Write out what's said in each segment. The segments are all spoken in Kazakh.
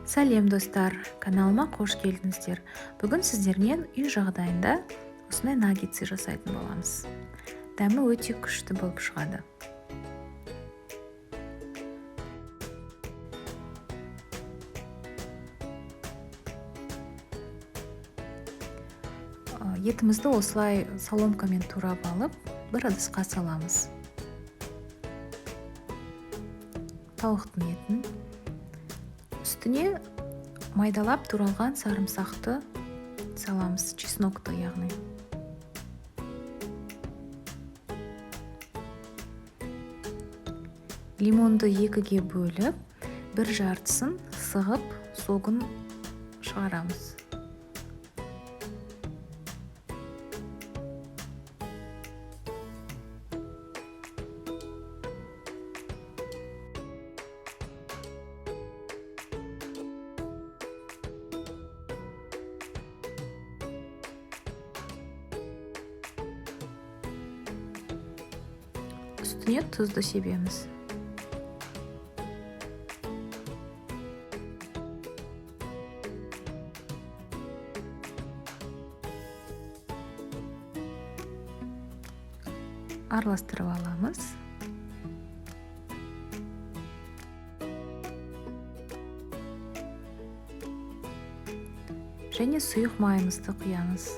Сәлем достар, каналыма қош келдіңіздер. Бүгін сіздермен үй жағдайында осындай наггетсы жасайтын боламыз. Дәмі өте күшті болып шығады. Етімізді осылай соломкамен турап алып, бір ыдысқа саламыз. Тауықтың етін. Үстіне майдалап туралған сарымсақты саламыз, чеснокты яғни. Лимонды екіге бөліп, бір жартысын сығып, согын шығарамыз. Үстіне тұзды себеміз. Араластырып аламыз. Және сұйық майымызды құямыз.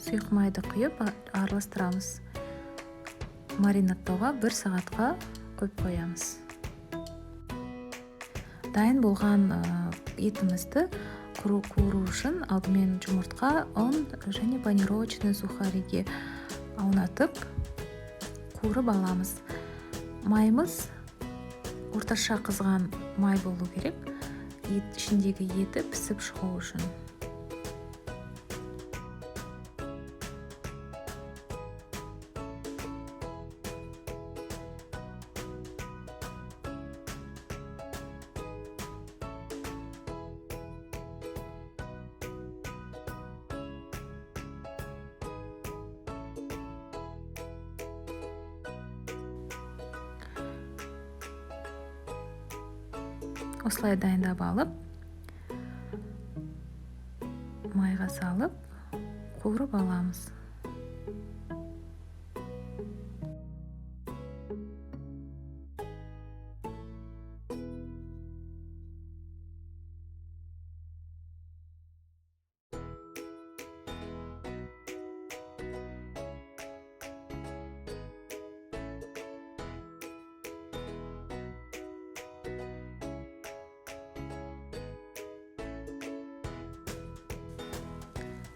Сұйық майды құйып араластырамыз. Маринаттауға 1 сағатқа қойып қоямыз. Дайын болған етімізді қуыру үшін алдымен жұмыртқа, ұн және панировочный сухариге аунатып қуырып аламыз. Майымыз орташа қызған май болу керек, ішіндегі еті пісіп шығу үшін. Осылай дайындап алып, майға салып, қуырып аламыз.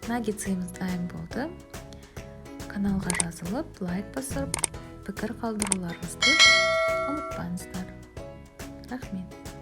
Наггетсымыз дайын болды. Каналға жазылып, лайк басып, пікір қалдыруларыңызды ұмытпаңыздар. Рахмет.